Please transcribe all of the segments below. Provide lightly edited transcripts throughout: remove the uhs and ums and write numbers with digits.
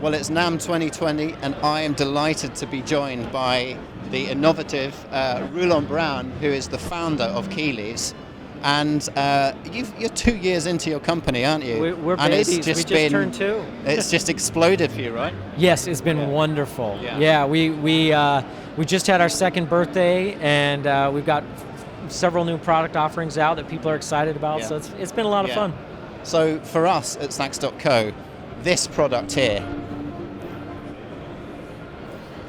Well, it's NAMM 2020, and I am delighted to be joined by the innovative Rulon Brown, who is the founder of Keyleaves. And you're 2 years into your company, aren't you? We're and babies. It's just we just turned 2. It's just exploded for you, right? Yes, it's been wonderful. Yeah. We just had our 2nd birthday, and we've got several new product offerings out that people are excited about. Yeah. So it's been a lot of fun. So for us at Sax.co, this product here,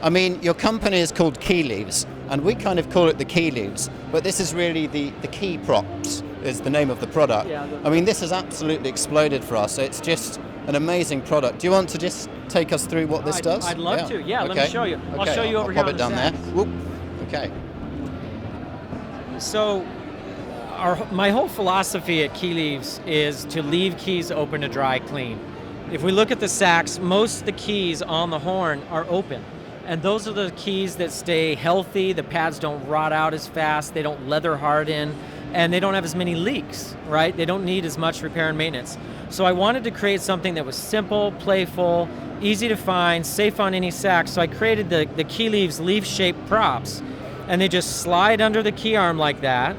I mean, your company is called Keyleaves, and we kind of call it the Keyleaves, but this is really the key props is the name of the product. Yeah, I mean, this has absolutely exploded for us. It's just an amazing product. Do you want to just take us through what this does? I'd love to. Yeah, okay. Let me show you. I'll show you over here. Pop it down there. Whoop. Okay. So, my whole philosophy at Keyleaves is to leave keys open to dry clean. If we look at the sax, most of the keys on the horn are open. And those are the keys that stay healthy, the pads don't rot out as fast, they don't leather harden, and they don't have as many leaks, right? They don't need as much repair and maintenance. So I wanted to create something that was simple, playful, easy to find, safe on any sax. So I created the Keyleaves leaf-shaped props, and they just slide under the key arm like that,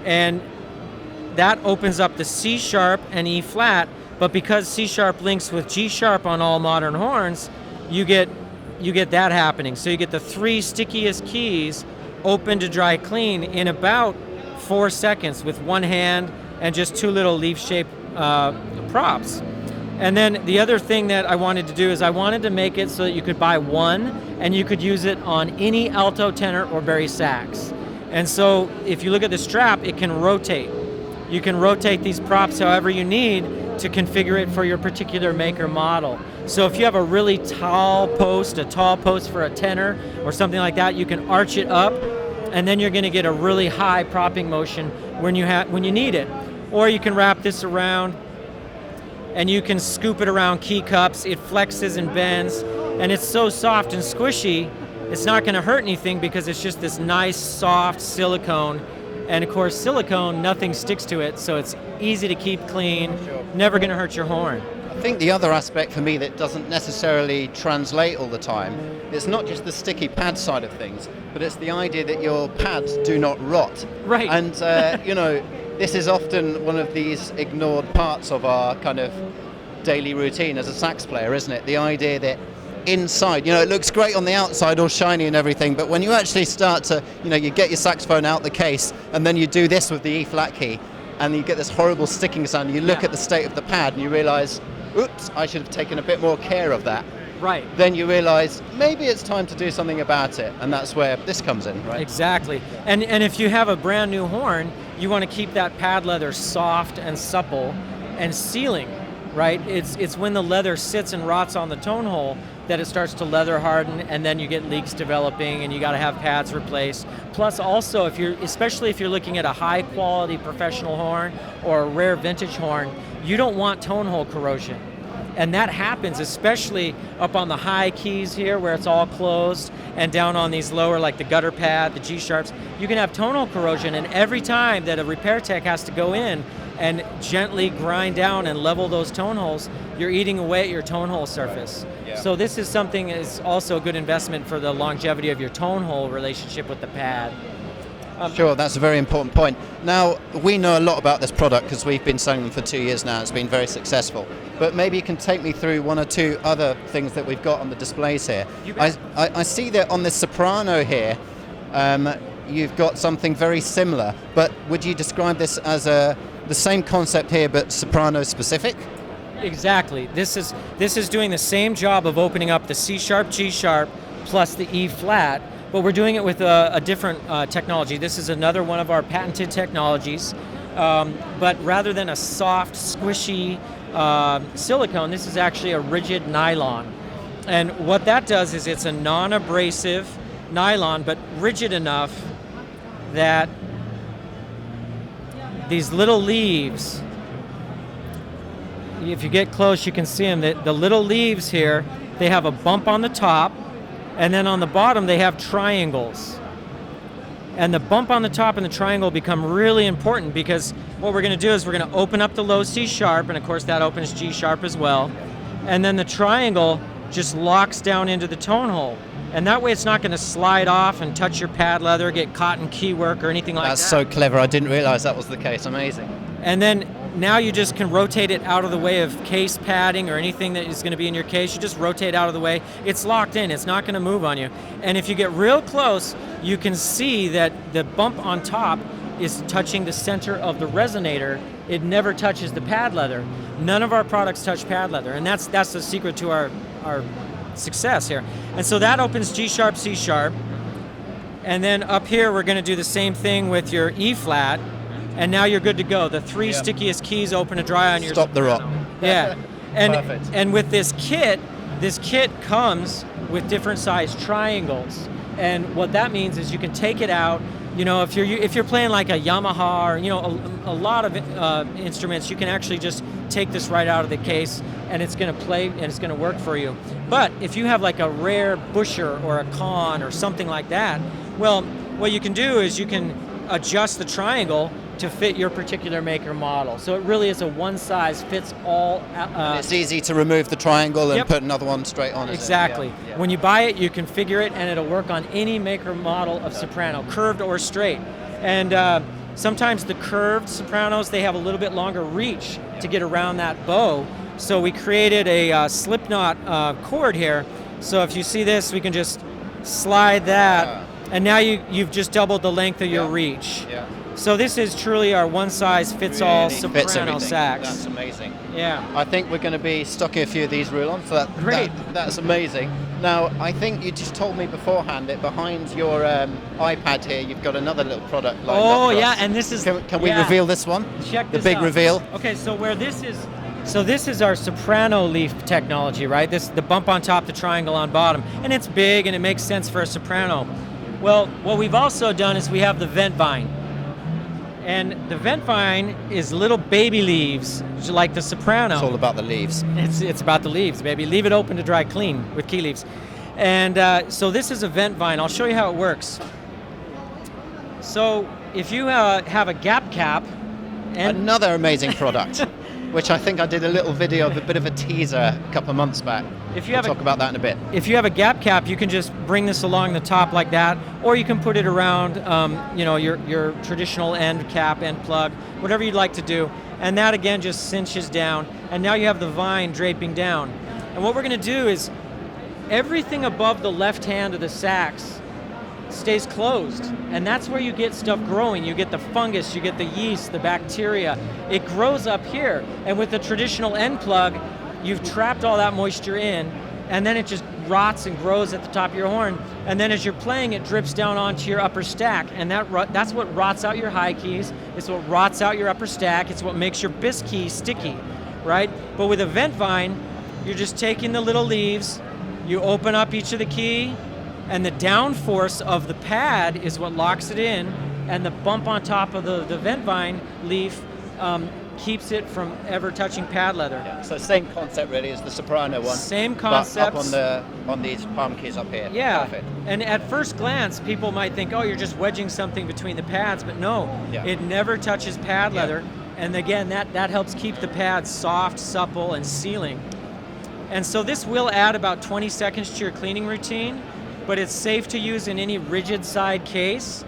and that opens up the C sharp and E flat, but because C sharp links with G sharp on all modern horns, you get that happening. So you get the 3 stickiest keys open to dry clean in about 4 seconds with one hand and just 2 little leaf-shaped props. And then the other thing that I wanted to do is I wanted to make it so that you could buy one and you could use it on any alto, tenor, or bari sax. And so if you look at the strap, it can rotate. You can rotate these props however you need to configure it for your particular make or model. So if you have a really tall post for a tenor or something like that, you can arch it up, and then you're going to get a really high propping motion when you need it. Or you can wrap this around, and you can scoop it around key cups. It flexes and bends, and it's so soft and squishy, it's not going to hurt anything because it's just this nice, soft silicone. And of course, silicone, nothing sticks to it, so it's easy to keep clean, never going to hurt your horn. I think the other aspect for me that doesn't necessarily translate all the time, it's not just the sticky pad side of things, but it's the idea that your pads do not rot. Right. And, this is often one of these ignored parts of our kind of daily routine as a sax player, isn't it? The idea that inside, it looks great on the outside, all shiny and everything, but when you actually start to, you get your saxophone out the case, and then you do this with the E flat key, and you get this horrible sticking sound, and you look at the state of the pad, and you realize, oops, I should have taken a bit more care of that. Right. Then you realize, maybe it's time to do something about it, and that's where this comes in, right? Exactly. And if you have a brand new horn, you want to keep that pad leather soft and supple and sealing, right? It's when the leather sits and rots on the tone hole that it starts to leather harden, and then you get leaks developing, and you got to have pads replaced. Plus, also, especially if you're looking at a high-quality professional horn or a rare vintage horn, you don't want tone hole corrosion, and that happens especially up on the high keys here where it's all closed, and down on these lower, like the gutter pad, the G sharps. You can have tone hole corrosion, and every time that a repair tech has to go in and gently grind down and level those tone holes, you're eating away at your tone hole surface. Yeah. So this is something that is also a good investment for the longevity of your tone hole relationship with the pad. Sure, that's a very important point. Now, we know a lot about this product because we've been selling them for 2 years now. It's been very successful. But maybe you can take me through 1 or 2 other things that we've got on the displays here. I see that on the soprano here, you've got something very similar. But would you describe this as the same concept here, but soprano specific? Exactly. This is doing the same job of opening up the C sharp, G sharp, plus the E flat, but we're doing it with a different technology. This is another one of our patented technologies, but rather than a soft, squishy silicone, this is actually a rigid nylon. And what that does is it's a non-abrasive nylon, but rigid enough that these little leaves, if you get close, you can see them. The little leaves here, they have a bump on the top, and then on the bottom they have triangles. And the bump on the top and the triangle become really important because what we're going to do is we're going to open up the low C sharp, and of course that opens G sharp as well. and then the triangle just locks down into the tone hole. And that way it's not going to slide off and touch your pad leather, get caught in key work or anything like that. That's so clever. I didn't realize that was the case. Amazing. And then now you just can rotate it out of the way of case padding or anything that is going to be in your case. You just rotate out of the way. It's locked in. It's not going to move on you. And if you get real close, you can see that the bump on top is touching the center of the resonator. It never touches the pad leather. None of our products touch pad leather, and that's the secret to our success here. And so that opens G sharp, C sharp, and then up here we're going to do the same thing with your E flat, and now you're good to go. The three stickiest keys open to dry on your Stop the rock. Yeah. And Perfect. And with this kit comes with different size triangles, and what that means is you can take it out. You know, if you're playing like a Yamaha or a lot of instruments, you can actually just take this right out of the case, and it's going to play and it's going to work for you. But if you have like a rare Busher or a Con or something like that, well, what you can do is you can adjust the triangle to fit your particular maker model. So it really is a one size fits all. And it's easy to remove the triangle and Yep. put another one straight on. Exactly. Yeah, yeah. When you buy it, you configure it, and it'll work on any maker model of soprano, curved or straight. And sometimes the curved sopranos, they have a little bit longer reach to get around that bow. So we created a slip knot cord here. So if you see this, we can just slide that, and now you've just doubled the length of your reach. Yeah. So this is truly our one-size-fits-all Really soprano fits everything. sax. That's amazing. Yeah. I think we're going to be stocking a few of these Rulon, so Great. that's amazing. Now, I think you just told me beforehand that behind your iPad here, you've got another little product lined up. Oh for yeah, us. and this is. Can we yeah. reveal this one? Check The this big out. reveal. Okay, so where this is, this is our soprano leaf technology, right? The bump on top, the triangle on bottom, and it's big and it makes sense for a soprano. Well, what we've also done is we have the vent vine, and the vent vine is little baby leaves, like the soprano. It's all about the leaves. It's about the leaves, baby. Leave it open to dry clean with key leaves. And so this is a vent vine. I'll show you how it works. So if you have a gap cap, and Another amazing product, which I think I did a little video of, a bit of a teaser a couple of months back. if you We'll have talk about that in a bit. if you have a gap cap, you can just bring this along the top like that, or you can put it around, your traditional end cap, end plug, whatever you'd like to do. And that again just cinches down, and now you have the vine draping down. And what we're going to do is everything above the left hand of the sax stays closed, and that's where you get stuff growing. You get the fungus, you get the yeast, the bacteria. It grows up here, and with the traditional end plug, you've trapped all that moisture in, and then it just rots and grows at the top of your horn, and then as you're playing, it drips down onto your upper stack, and that's what rots out your high keys. It's what rots out your upper stack. It's what makes your bis key sticky, right? But with a vent vine, you're just taking the little leaves, you open up each of the key, and the downforce of the pad is what locks it in, and the bump on top of the vent vine leaf keeps it from ever touching pad leather. Yeah, so same concept really as the soprano one. Same But up concepts. on these palm keys up here. Yeah, Perfect. and at first glance, people might think, oh, you're just wedging something between the pads, but no, Yeah. it never touches pad Yeah. leather, and again, that helps keep the pads soft, supple, and sealing. And so this will add about 20 seconds to your cleaning routine, but it's safe to use in any rigid side case.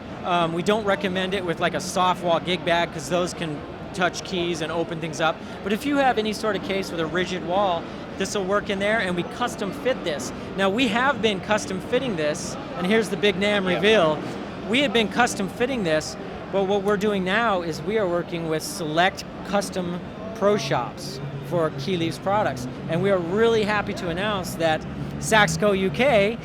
We don't recommend it with like a soft wall gig bag because those can touch keys and open things up. But if you have any sort of case with a rigid wall, this will work in there, and we custom fit this. Now we have been custom fitting this, and here's the big NAMM reveal. We had been custom fitting this, but what we're doing now is we are working with select custom pro shops for Key Leafs products. And we are really happy to announce that Saxco UK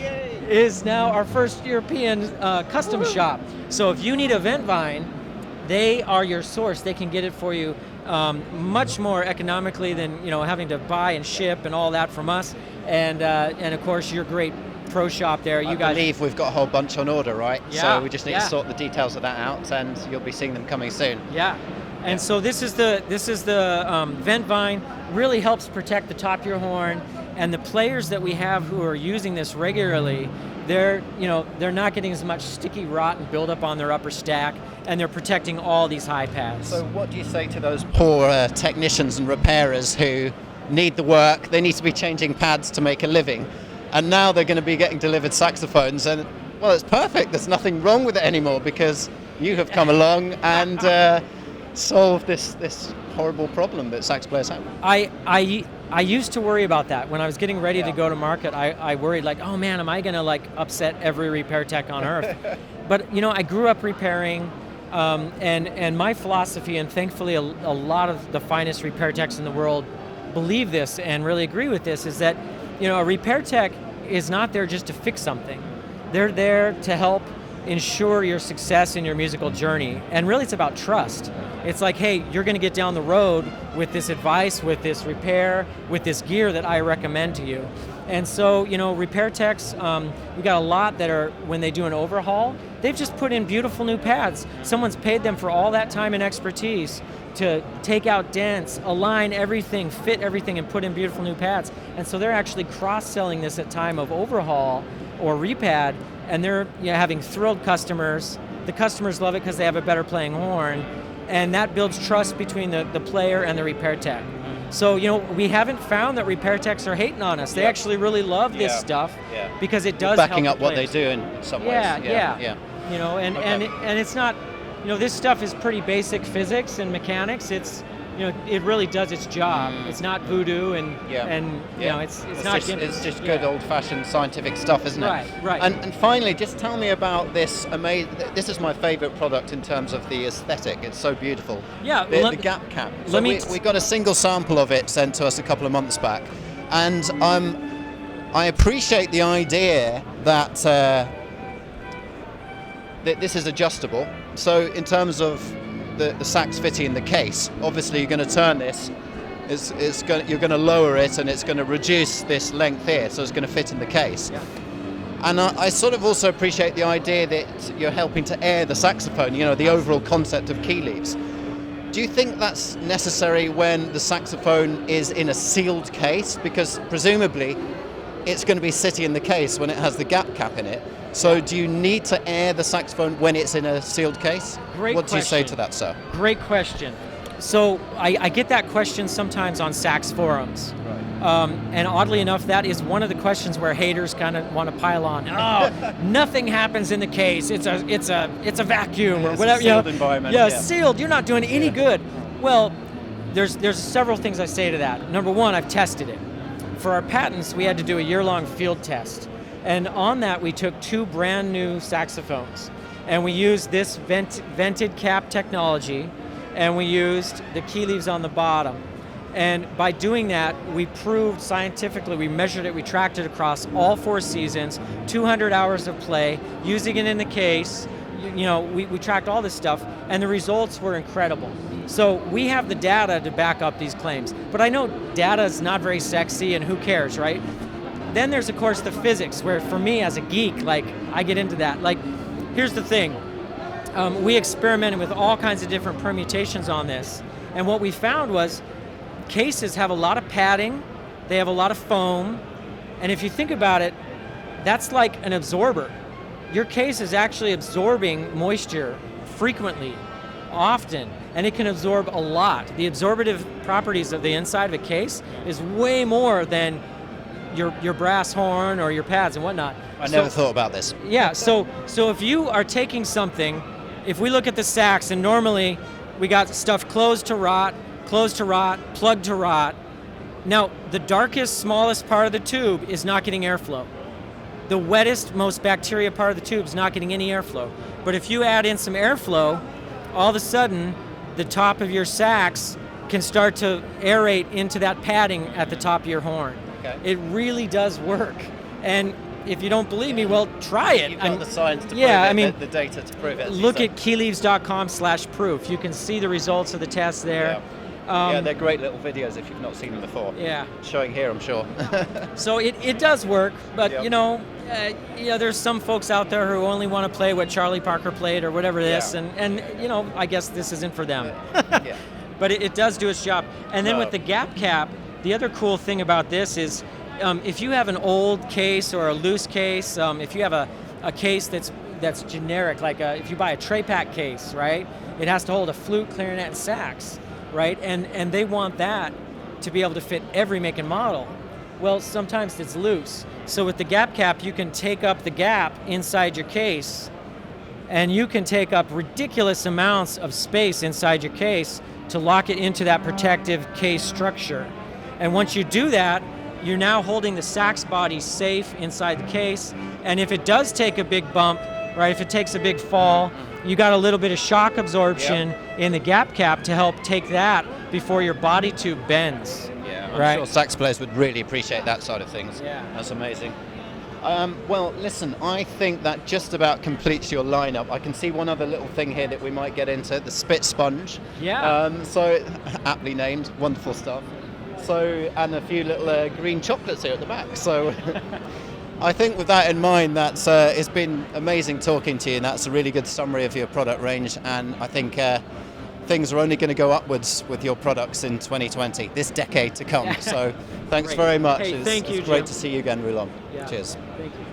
is now our first European custom shop. So if you need a vent vine, they are your source. They can get it for you much more economically than having to buy and ship and all that from us. And of course, your great pro shop there. I believe we've got a whole bunch on order, right? Yeah, So we just need to sort the details of that out, and you'll be seeing them coming soon. Yeah. And so this is the vent vine. Really helps protect the top of your horn, and the players that we have who are using this regularly, they're not getting as much sticky rot and buildup on their upper stack, and they're protecting all these high pads. So what do you say to those poor technicians and repairers who need the work, they need to be changing pads to make a living. And now they're going to be getting delivered saxophones, and well, it's perfect. There's nothing wrong with it anymore because you have come along and solved this horrible problem that sax players have. I used to worry about that when I was getting ready to go to market. I worried like, oh man, am I going to like upset every repair tech on earth? But you know, I grew up repairing, and my philosophy, and thankfully a lot of the finest repair techs in the world believe this and really agree with this, is that, you know, a repair tech is not there just to fix something. They're there to help ensure your success in your musical journey. And really it's about trust. It's like, hey, you're going to get down the road with this advice, with this repair, with this gear that I recommend to you. And so, you know, repair techs, we got a lot that are, when they do an overhaul, they've just put in beautiful new pads. Someone's paid them for all that time and expertise to take out dents, align everything, fit everything, and put in beautiful new pads. And so they're actually cross-selling this at time of overhaul or repad, and they're, you know, having thrilled customers. The customers love it because they have a better playing horn, and that builds trust between the player and the repair tech. So, you know, we haven't found that repair techs are hating on us. They actually really love this stuff because it does backing help up what they do in some ways. Yeah. You know, and it's not, you know, this stuff is pretty basic physics and mechanics. It's, you know, it really does its job. It's not voodoo, and you know, it's not just, it's just good old-fashioned scientific stuff, isn't it? Right. And finally, just tell me about this amazing. This is my favorite product in terms of the aesthetic. It's so beautiful. Yeah. The gap cap. So we got a single sample of it sent to us a couple of months back, and I appreciate the idea that that this is adjustable. So in terms of the sax fitting in the case, obviously you're going to turn this, you're going to lower it, and it's going to reduce this length here, so it's going to fit in the case. Yeah. And I sort of also appreciate the idea that you're helping to air the saxophone, you know, the overall concept of key leaves. Do you think that's necessary when the saxophone is in a sealed case? Because presumably it's going to be sitting in the case when it has the gap cap in it. So do you need to air the saxophone when it's in a sealed case? Great What do you say question. to that, sir? Great question. So I get that question sometimes on sax forums. And oddly enough, that is one of the questions where haters kind of want to pile on. Oh, nothing happens in the case. It's a vacuum or whatever. It's a sealed environment. Yeah, sealed. You're not doing any good. Well, there's several things I say to that. Number one, I've tested it. For our patents, we had to do a year-long field test. And on that, we took 2 brand new saxophones. And we used this vented cap technology, and we used the key leaves on the bottom. And by doing that, we proved scientifically, we measured it, we tracked it across all 4 seasons, 200 hours of play, using it in the case. You know, we tracked all this stuff, and the results were incredible. So we have the data to back up these claims. But I know data is not very sexy, and who cares, right? Then there's, of course, the physics, where for me as a geek, like, I get into that. Like, here's the thing. We experimented with all kinds of different permutations on this, and what we found was cases have a lot of padding, they have a lot of foam, and if you think about it, that's like an absorber. Your case is actually absorbing moisture frequently, often, and it can absorb a lot. The absorptive properties of the inside of a case is way more than your brass horn or your pads and whatnot. I never thought about this. Yeah, so if you are taking something, if we look at the sax, and normally we got stuff closed to rot, plugged to rot. Now, the darkest, smallest part of the tube is not getting airflow. The wettest, most bacteria part of the tube is not getting any airflow. But if you add in some airflow, all of a sudden, the top of your sax can start to aerate into that padding at the top of your horn. Okay. It really does work. And if you don't believe me, well, try it. You've got the science to prove it, the data to prove it. Look at keyleaves.com/proof. You can see the results of the test there. Yeah, they're great little videos if you've not seen them before. Yeah. Showing here, I'm sure. So it does work, but you know, there's some folks out there who only want to play what Charlie Parker played or whatever this, and you know, I guess this isn't for them. Yeah. But it does do its job. And then with the gap cap, the other cool thing about this is if you have an old case or a loose case, if you have a case that's generic, like if you buy a tray pack case, right? It has to hold a flute, clarinet, and sax, right? And they want that. to be able to fit every make and model. Well, sometimes it's loose. So with the gap cap, you can take up the gap inside your case, and you can take up ridiculous amounts of space inside your case to lock it into that protective case structure. And once you do that, you're now holding the sax body safe inside the case. And if it does take a big bump, right, if it takes a big fall, you got a little bit of shock absorption in the gap cap to help take that before your body tube bends. Yeah, right? I'm sure sax players would really appreciate that side of things. Yeah. That's amazing. Well, listen, I think that just about completes your lineup. I can see one other little thing here that we might get into, the spit sponge. Yeah. So, aptly named, wonderful stuff. So, and a few little green chocolates here at the back. So, I think with that in mind, that's it's been amazing talking to you, and that's a really good summary of your product range. And I think things are only going to go upwards with your products in 2020, this decade to come. So, thanks Great. very much. Hey, thank you, it's great Jim. to see you again, Rulon. Yeah. Cheers. Thank you.